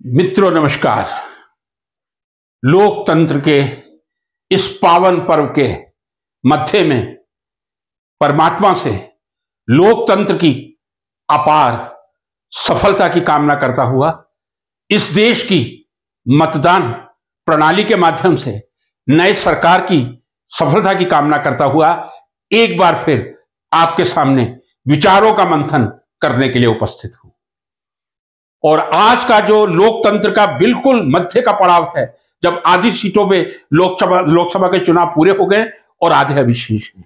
मित्रों नमस्कार। लोकतंत्र के इस पावन पर्व के मध्य में परमात्मा से लोकतंत्र की अपार सफलता की कामना करता हुआ इस देश की मतदान प्रणाली के माध्यम से नए सरकार की सफलता की कामना करता हुआ एक बार फिर आपके सामने विचारों का मंथन करने के लिए उपस्थित हूं। और आज का जो लोकतंत्र का बिल्कुल मध्य का पड़ाव है, जब आधी सीटों पे लोकसभा के चुनाव पूरे हो गए और आधे अभी शेष हैं।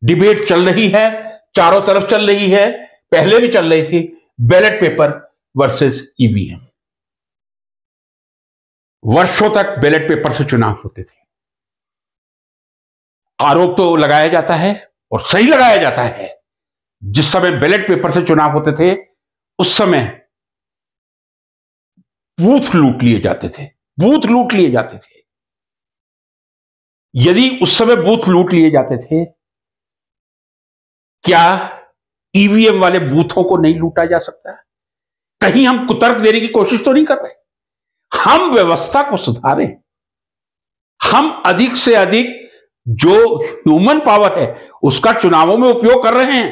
डिबेट चल रही है, चारों तरफ चल रही है, पहले भी चल रही थी, बैलेट पेपर वर्सेस ईवीएम। वर्षों तक बैलेट पेपर से चुनाव होते थे। आरोप तो लगाया जाता है और सही लगाया जाता है, जिस समय बैलेट पेपर से चुनाव होते थे उस समय बूथ लूट लिए जाते थे। बूथ लूट लिए जाते थे। यदि उस समय बूथ लूट लिए जाते थे, क्या ईवीएम वाले बूथों को नहीं लूटा जा सकता? कहीं हम कुतर्क देने की कोशिश तो नहीं कर रहे। हम व्यवस्था को सुधारें। हम अधिक से अधिक जो ह्यूमन पावर है उसका चुनावों में उपयोग कर रहे हैं।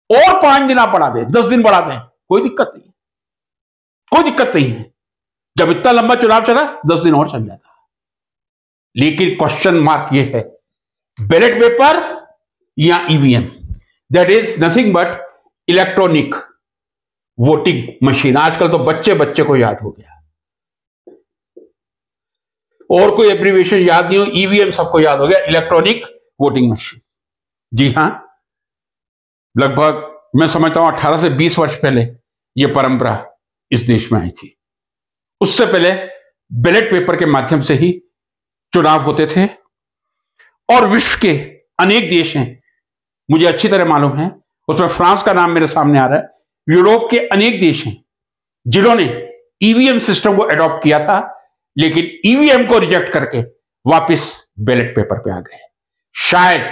और 5 दिन आप बढ़ा दें, 10 दिन बढ़ा दें, कोई दिक्कत नहीं, कोई दिक्कत नहीं है। जब इतना लंबा चुनाव चला 10 दिन और चल जाता। लेकिन क्वेश्चन मार्क ये है, बैलेट पेपर या EVM, that is nothing but electronic voting machine. आजकल तो बच्चे बच्चे को याद हो गया, और कोई एब्रीविएशन याद नहीं हो, ईवीएम सबको याद हो गया, इलेक्ट्रॉनिक वोटिंग मशीन। जी हां, लगभग मैं समझता हूं 18 से 20 वर्ष पहले यह परंपरा इस देश में आई थी। उससे पहले बैलेट पेपर के माध्यम से ही चुनाव होते थे। और विश्व के अनेक देश हैं, मुझे अच्छी तरह मालूम है, उसमें फ्रांस का नाम मेरे सामने आ रहा है। यूरोप के अनेक देश हैं जिन्होंने ईवीएम सिस्टम को एडॉप्ट किया था, लेकिन ईवीएम को रिजेक्ट करके वापस बैलेट पेपर पे आ गए। शायद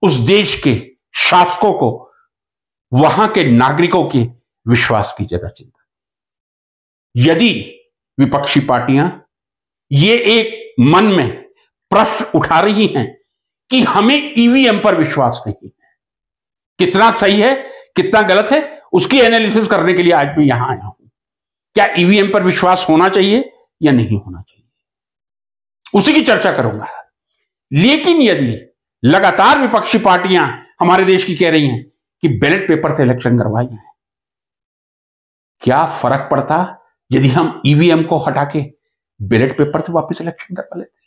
उस देश के शासकों को वहां के नागरिकों के विश्वास की ज्यादा चिंता। यदि विपक्षी पार्टियां ये एक मन में प्रश्न उठा रही हैं कि हमें ईवीएम पर विश्वास नहीं है, कितना सही है कितना गलत है, उसकी एनालिसिस करने के लिए आज मैं यहां आया हूं। क्या ईवीएम पर विश्वास होना चाहिए या नहीं होना चाहिए, उसी की चर्चा करूंगा। लेकिन यदि लगातार विपक्षी पार्टियां हमारे देश की कह रही हैं कि बैलेट पेपर से इलेक्शन करवाए जाए, क्या फर्क पड़ता यदि हम ईवीएम को हटा के बैलेट पेपर से वापस इलेक्शन करवा लेते?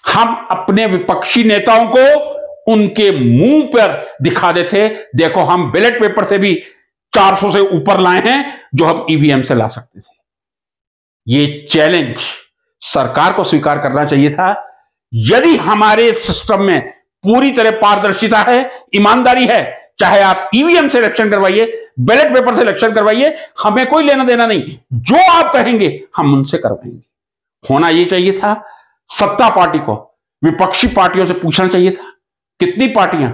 हम अपने विपक्षी नेताओं को उनके मुंह पर दिखा देते, देखो हम बैलेट पेपर से भी 400 से ऊपर लाए हैं जो हम ईवीएम से ला सकते थे। यह चैलेंज सरकार को स्वीकार करना चाहिए था। यदि हमारे सिस्टम में पूरी तरह पारदर्शिता है, ईमानदारी है, चाहे आप ईवीएम से इलेक्शन करवाइए, बैलेट पेपर से इलेक्शन करवाइए, हमें कोई लेना देना नहीं, जो आप कहेंगे हम उनसे करवाएंगे। होना यह चाहिए था, सत्ता पार्टी को विपक्षी पार्टियों से पूछना चाहिए था, कितनी पार्टियां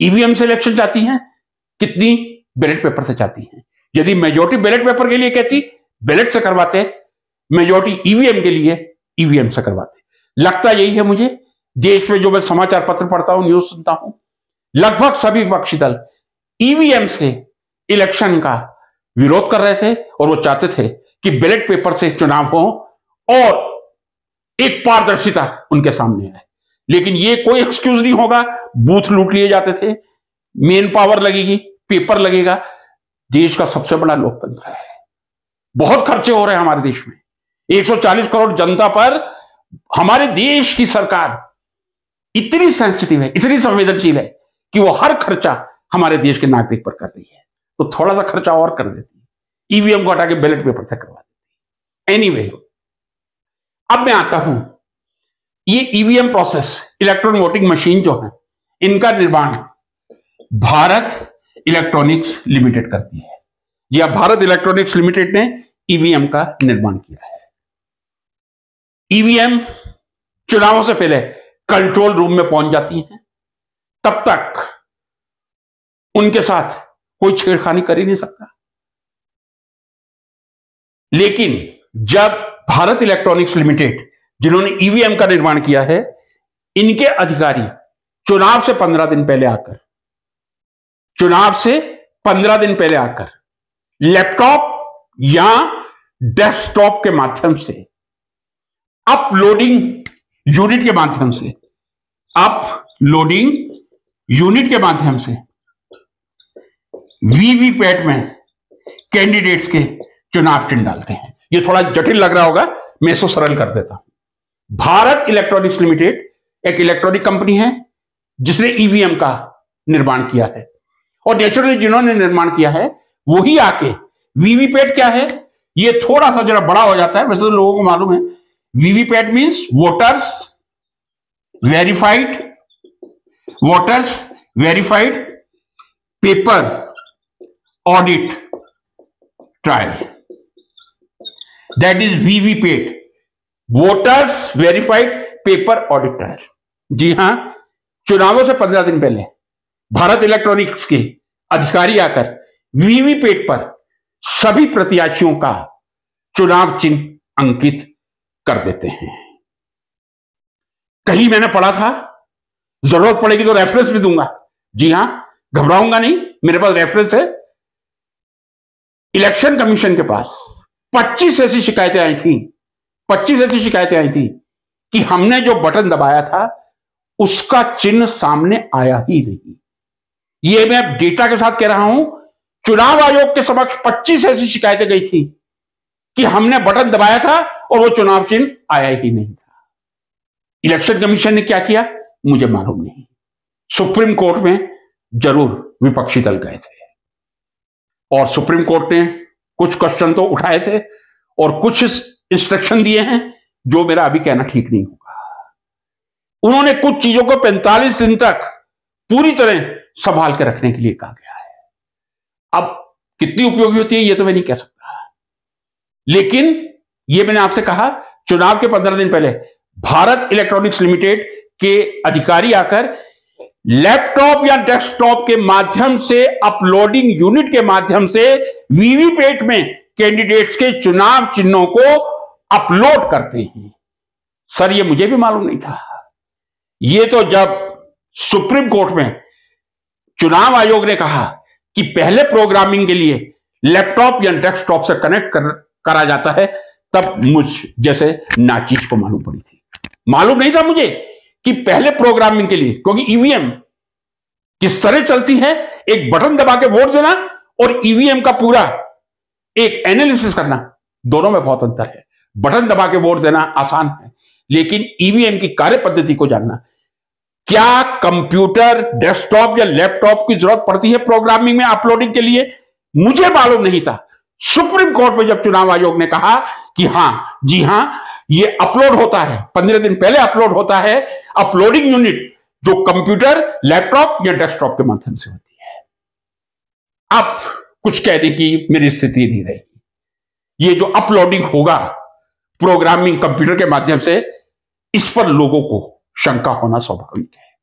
ईवीएम से इलेक्शन चाहती हैं, कितनी बैलेट पेपर से चाहती हैं। यदि मेजॉरिटी बैलेट पेपर के लिए कहती, बैलेट से करवाते, मेजॉरिटी ईवीएम के लिए ईवीएम से करवाते। लगता यही है मुझे। देश में जो मैं समाचार पत्र पढ़ता हूं, न्यूज सुनता हूं, लगभग सभी विपक्षी दल ईवीएम से इलेक्शन का विरोध कर रहे थे और वो चाहते थे कि बैलेट पेपर से चुनाव हो और एक पारदर्शिता उनके सामने आए। लेकिन ये कोई एक्सक्यूज नहीं होगा, बूथ लूट लिए जाते थे, मेन पावर लगेगी, पेपर लगेगा। देश का सबसे बड़ा लोकतंत्र है, बहुत खर्चे हो रहे हैं हमारे देश में। 140 करोड़ जनता पर हमारे देश की सरकार इतनी सेंसिटिव है, इतनी संवेदनशील है कि वो हर खर्चा हमारे देश के नागरिक पर कर रही है। तो थोड़ा सा खर्चा और कर देती है, ईवीएम को हटा के बैलेट पेपर से करवा देती है। एनीवे, अब मैं आता हूं, ये EVM process, electronic voting machine जो है, इनका निर्माण भारत इलेक्ट्रॉनिक्स लिमिटेड करती है। या भारत इलेक्ट्रॉनिक्स लिमिटेड ने ईवीएम का निर्माण किया है। ईवीएम चुनावों से पहले कंट्रोल रूम में पहुंच जाती हैं, तब तक उनके साथ कोई छेड़खानी कर ही नहीं सकता। लेकिन जब भारत इलेक्ट्रॉनिक्स लिमिटेड, जिन्होंने ईवीएम का निर्माण किया है, इनके अधिकारी चुनाव से 15 दिन पहले आकर लैपटॉप या डेस्कटॉप के माध्यम से, अपलोडिंग यूनिट के माध्यम से वीवीपैट में कैंडिडेट्स के चुनाव चिन्ह डालते हैं। ये थोड़ा जटिल लग रहा होगा, मैं इसको सरल कर देता हूं। भारत इलेक्ट्रॉनिक्स लिमिटेड एक इलेक्ट्रॉनिक कंपनी है जिसने ईवीएम का निर्माण किया है, और नेचुरली जिन्होंने निर्माण किया है वही आके, वीवीपैट क्या है, ये थोड़ा सा जरा बड़ा हो जाता है, वैसे तो लोगों को मालूम है। VVPAT means voters verified paper audit trial, that is VVPAT, voters verified paper audit trial. जी हां, चुनावों से 15 दिन पहले भारत इलेक्ट्रॉनिक्स के अधिकारी आकर वीवीपैट पर सभी प्रत्याशियों का चुनाव चिन्ह अंकित कर देते हैं। कहीं मैंने पढ़ा था, जरूरत पड़ेगी तो रेफरेंस भी दूंगा। जी हां, घबराऊंगा नहीं, मेरे पास रेफरेंस है। इलेक्शन कमीशन के पास 25 ऐसी शिकायतें आई थी कि हमने जो बटन दबाया था उसका चिन्ह सामने आया ही नहीं। यह मैं डेटा के साथ कह रहा हूं। चुनाव आयोग के समक्ष 25 ऐसी शिकायतें गई थी कि हमने बटन दबाया था और वो चुनाव चिन्ह आया ही नहीं था। इलेक्शन कमीशन ने क्या किया मुझे मालूम नहीं। सुप्रीम कोर्ट में जरूर विपक्षी दल गए थे और सुप्रीम कोर्ट ने कुछ क्वेश्चन तो उठाए थे और कुछ इंस्ट्रक्शन दिए हैं जो मेरा अभी कहना ठीक नहीं होगा। उन्होंने कुछ चीजों को 45 दिन तक पूरी तरह संभाल के रखने के लिए कहा गया है। अब कितनी उपयोगी होती है ये तो मैं नहीं कह सकता, लेकिन ये मैंने आपसे कहा, चुनाव के 15 दिन पहले भारत इलेक्ट्रॉनिक्स लिमिटेड के अधिकारी आकर लैपटॉप या डेस्कटॉप के माध्यम से, अपलोडिंग यूनिट के माध्यम से वीवीपैट में कैंडिडेट्स के चुनाव चिन्हों को अपलोड करते हैं। सर ये मुझे भी मालूम नहीं था। ये तो जब सुप्रीम कोर्ट में चुनाव आयोग ने कहा कि पहले प्रोग्रामिंग के लिए लैपटॉप या डेस्कटॉप से कनेक्ट करा जाता है, तब मुझ जैसे नाचीज को मालूम पड़ी थी। मालूम नहीं था मुझे कि पहले प्रोग्रामिंग के लिए, क्योंकि ईवीएम किस तरह चलती है, एक बटन दबा के वोट देना और ईवीएम का पूरा एक एनालिसिस करना, दोनों में बहुत अंतर है। बटन दबा के वोट देना आसान है, लेकिन ईवीएम की कार्य पद्धति को जानना, क्या कंप्यूटर, डेस्कटॉप या लैपटॉप की जरूरत पड़ती है प्रोग्रामिंग में, अपलोडिंग के लिए, मुझे मालूम नहीं था। सुप्रीम कोर्ट में जब चुनाव आयोग ने कहा कि हां, जी हां, ये अपलोड होता है, 15 दिन पहले अपलोड होता है, अपलोडिंग यूनिट जो कंप्यूटर, लैपटॉप या डेस्कटॉप के माध्यम से होती है। अब कुछ कहने की मेरी स्थिति नहीं रही। ये जो अपलोडिंग होगा प्रोग्रामिंग कंप्यूटर के माध्यम से, इस पर लोगों को शंका होना स्वाभाविक है।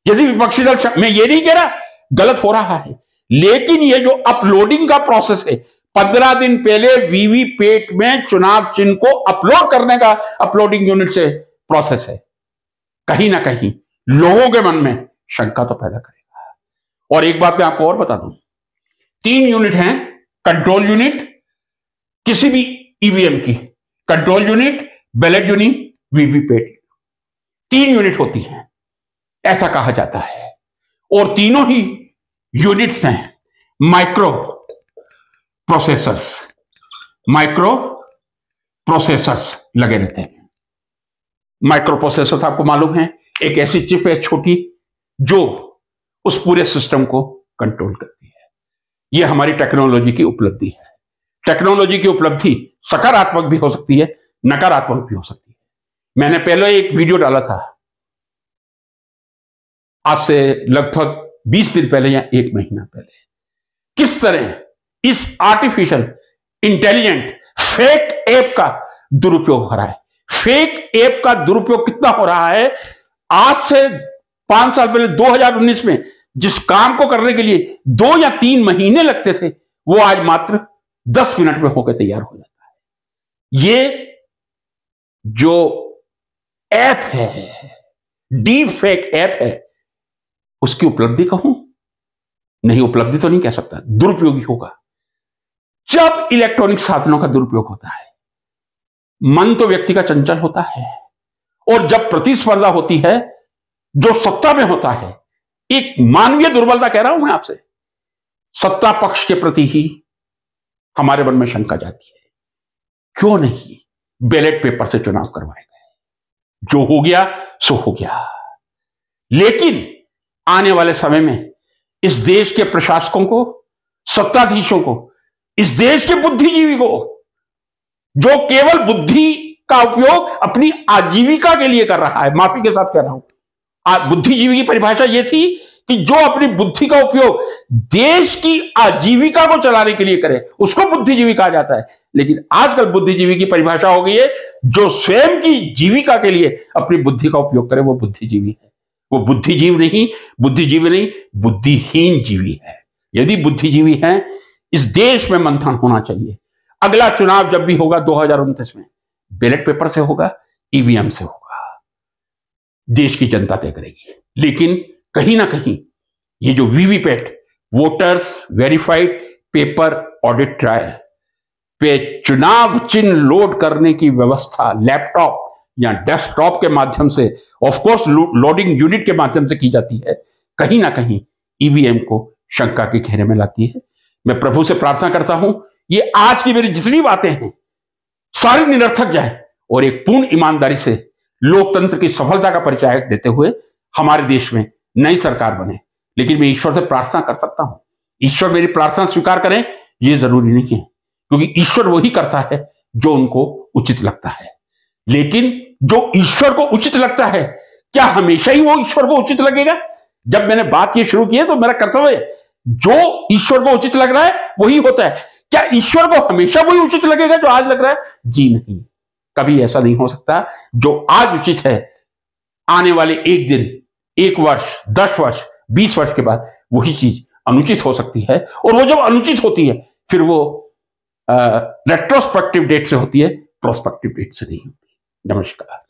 यदि विपक्षी दल, मैं ये नहीं कह रहा गलत हो रहा है, लेकिन ये जो अपलोडिंग का प्रोसेस है, 15 दिन पहले वीवीपैट में चुनाव चिन्ह को अपलोड करने का अपलोडिंग यूनिट से प्रोसेस है, कहीं ना कहीं लोगों के मन में शंका तो पैदा करेगा। और एक बात मैं आपको और बता दूं, 3 यूनिट हैं कंट्रोल यूनिट किसी भी ईवीएम की, control unit, ballot unit, VVPAT, 3 unit होती हैं ऐसा कहा जाता है। और तीनों ही यूनिट्स में माइक्रो प्रोसेसर्स लगे रहते हैं। माइक्रो प्रोसेसर्स आपको मालूम है, एक ऐसी चिप है छोटी जो उस पूरे सिस्टम को कंट्रोल करती है। यह हमारी टेक्नोलॉजी की उपलब्धि है। टेक्नोलॉजी की उपलब्धि सकारात्मक भी हो सकती है, नकारात्मक भी हो सकती है। मैंने पहले एक वीडियो डाला था आज से लगभग 20 दिन पहले या 1 महीना पहले, किस तरह इस आर्टिफिशियल इंटेलिजेंट फेक ऐप का दुरुपयोग हो रहा है। फेक ऐप का दुरुपयोग कितना हो रहा है, आज से 5 साल पहले 2019 में जिस काम को करने के लिए 2 या 3 महीने लगते थे, वो आज मात्र 10 मिनट में होकर तैयार हो जाता है। ये जो ऐप है, डीप फेक ऐप है, उसकी उपलब्धि कहूं? नहीं, उपलब्धि तो नहीं कह सकता, दुरुपयोगी होगा। जब इलेक्ट्रॉनिक साधनों का दुरुपयोग होता है, मन तो व्यक्ति का चंचल होता है, और जब प्रतिस्पर्धा होती है, जो सत्ता में होता है, एक मानवीय दुर्बलता कह रहा हूं मैं आपसे, सत्ता पक्ष के प्रति ही हमारे मन में शंका जाती है, क्यों नहीं बैलेट पेपर से चुनाव करवाए गए? जो हो गया सो हो गया। लेकिन आने वाले समय में इस देश के प्रशासकों को, सत्ताधीशों को, इस देश के बुद्धिजीवी को, जो केवल बुद्धि का उपयोग अपनी आजीविका के लिए कर रहा है, माफी के साथ कह रहा हूं, बुद्धिजीवी की परिभाषा यह थी कि जो अपनी बुद्धि का उपयोग देश की आजीविका को चलाने के लिए करे, उसको बुद्धिजीवी कहा जाता है। लेकिन आजकल बुद्धिजीवी की परिभाषा हो गई है, जो स्वयं की जीविका के लिए अपनी बुद्धि का उपयोग करे, वो बुद्धिजीवी है। वो बुद्धिजीवी नहीं, बुद्धिहीन जीवी है। यदि बुद्धिजीवी है, इस देश में मंथन होना चाहिए। अगला चुनाव जब भी होगा 2029 में, बैलेट पेपर से होगा, ईवीएम से होगा, देश की जनता तय करेगी। लेकिन कहीं ना कहीं ये जो VVPAT, voters verified paper audit trial पे चुनाव चिन्ह लोड करने की व्यवस्था लैपटॉप या डेस्कटॉप के माध्यम से, ऑफ कोर्स लोडिंग यूनिट के माध्यम से की जाती है, कहीं ना कहीं ईवीएम को शंका के घेरे में लाती है। मैं प्रभु से प्रार्थना करता हूं, ये आज की मेरी जितनी बातें हैं सारी निरर्थक जाए, और एक पूर्ण ईमानदारी से लोकतंत्र की सफलता का परिचय देते हुए हमारे देश में नई सरकार बने। लेकिन मैं ईश्वर से प्रार्थना कर सकता हूं, ईश्वर मेरी प्रार्थना स्वीकार करें, यह जरूरी नहीं है, क्योंकि ईश्वर वही करता है जो उनको उचित लगता है। लेकिन जो ईश्वर को उचित लगता है, क्या हमेशा ही वो ईश्वर को उचित लगेगा? जब मैंने बात ये शुरू की है तो मेरा कर्तव्य है, जो ईश्वर को उचित लग रहा है वही होता है। क्या ईश्वर को हमेशा वही उचित लगेगा जो आज लग रहा है? जी नहीं, कभी ऐसा नहीं हो सकता। जो आज उचित है, आने वाले एक दिन, 1 वर्ष, 10 वर्ष, 20 वर्ष के बाद वही चीज अनुचित हो सकती है। और वो जब अनुचित होती है, फिर वो रेट्रोस्पेक्टिव डेट से होती है, प्रोस्पेक्टिव डेट से नहीं होती। नमस्कार।